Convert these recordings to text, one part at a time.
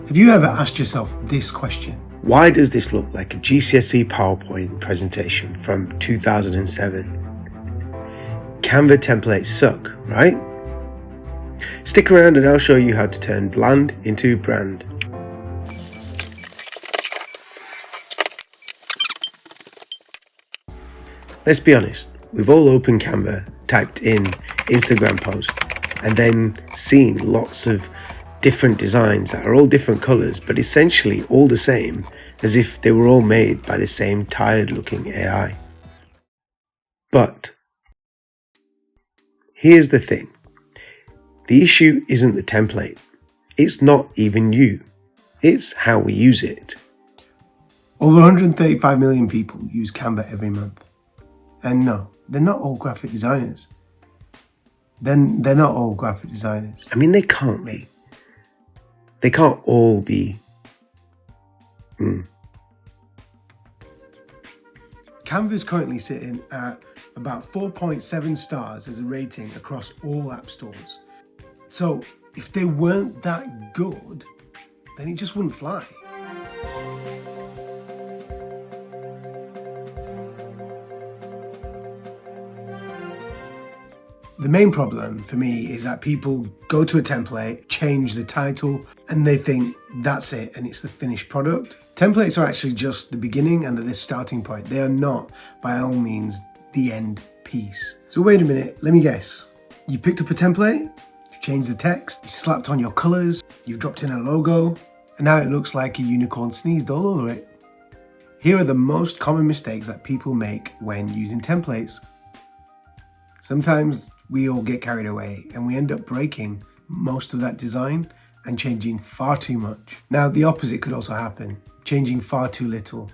Have you ever asked yourself this question? Why does this look like a GCSE PowerPoint presentation from 2007? Canva templates suck, right? Stick around and I'll show you how to turn bland into brand. Let's be honest, we've all opened Canva, typed in Instagram post, and then seen lots of different designs that are all different colours, but essentially all the same, as if they were all made by the same tired looking AI. But here's the thing. The issue isn't the template. It's not even you. It's how we use it. Over 135 million people use Canva every month. And no, they're not all graphic designers. Then they're not all graphic designers. I mean, they can't be. They can't all be. Canva is currently sitting at about 4.7 stars as a rating across all app stores. So if they weren't that good, then it just wouldn't fly. The main problem for me is that people go to a template, change the title, and they think that's it and it's the finished product. Templates are actually just the beginning and the starting point. They are not, by all means, the end piece. So wait a minute, let me guess. You picked up a template, you changed the text, you slapped on your colors, you've dropped in a logo, and now it looks like a unicorn sneezed all over it. Here are the most common mistakes that people make when using templates. Sometimes we all get carried away and we end up breaking most of that design and changing far too much. Now, the opposite could also happen, changing far too little.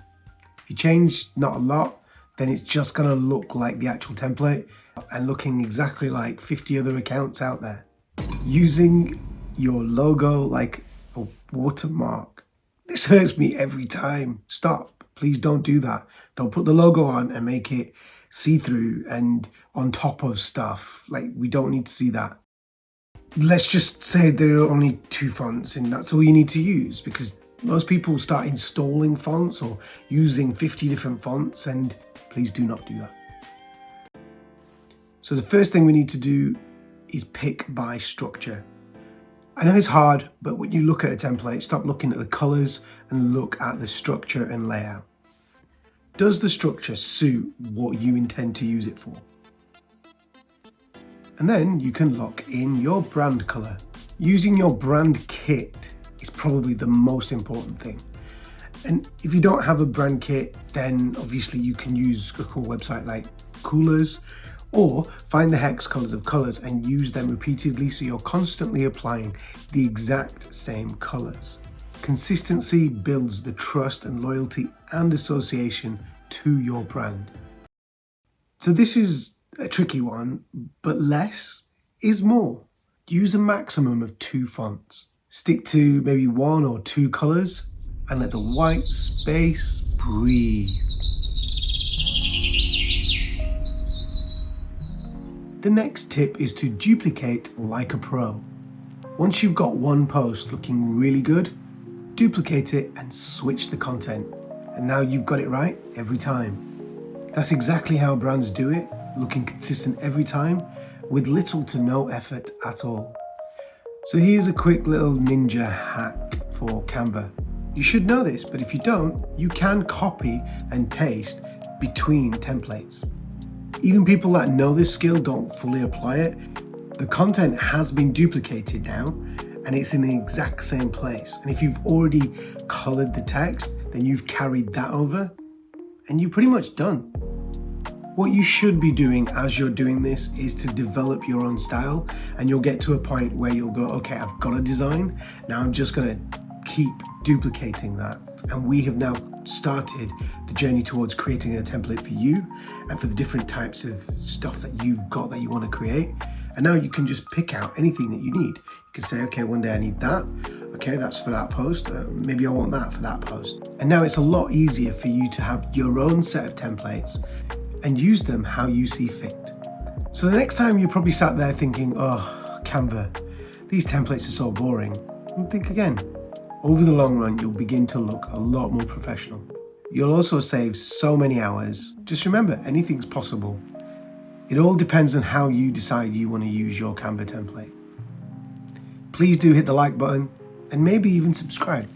If you change not a lot, then it's just gonna look like the actual template and looking exactly like 50 other accounts out there. Using your logo like a watermark. This hurts me every time. Stop, please don't do that. Don't put the logo on and make it see-through and on top of stuff. Like, we don't need to see that. Let's just say there are only 2 fonts and that's all you need to use, because most people start installing fonts or using 50 different fonts, and please do not do that. So the first thing we need to do is pick by structure. I know it's hard, but when you look at a template, stop looking at the colors and look at the structure and layout. Does the structure suit what you intend to use it for? And then you can lock in your brand color. Using your brand kit is probably the most important thing. And if you don't have a brand kit, then obviously you can use a cool website like Coolers, or find the hex colors of colors and use them repeatedly so you're constantly applying the exact same colors. Consistency builds the trust and loyalty and association to your brand. So this is a tricky one, but less is more. Use a maximum of 2 fonts. Stick to maybe 1 or 2 colors and let the white space breathe. The next tip is to duplicate like a pro. Once you've got one post looking really good, duplicate it and switch the content. And now you've got it right every time. That's exactly how brands do it, looking consistent every time with little to no effort at all. So here's a quick little ninja hack for Canva. You should know this, but if you don't, you can copy and paste between templates. Even people that know this skill don't fully apply it. The content has been duplicated now, and it's in the exact same place. And if you've already colored the text, then you've carried that over and you're pretty much done. What you should be doing as you're doing this is to develop your own style, and you'll get to a point where you'll go, okay, I've got a design. Now I'm just gonna keep duplicating that. And we have now started the journey towards creating a template for you and for the different types of stuff that you've got that you want to create. And now you can just pick out anything that you need. You can say, okay, one day I need that. Okay, that's for that post. Maybe I want that for that post. And now it's a lot easier for you to have your own set of templates and use them how you see fit. So the next time you're probably sat there thinking, oh, Canva, these templates are so boring. And think again. Over the long run, you'll begin to look a lot more professional. You'll also save so many hours. Just remember, anything's possible. It all depends on how you decide you want to use your Canva template. Please do hit the like button and maybe even subscribe.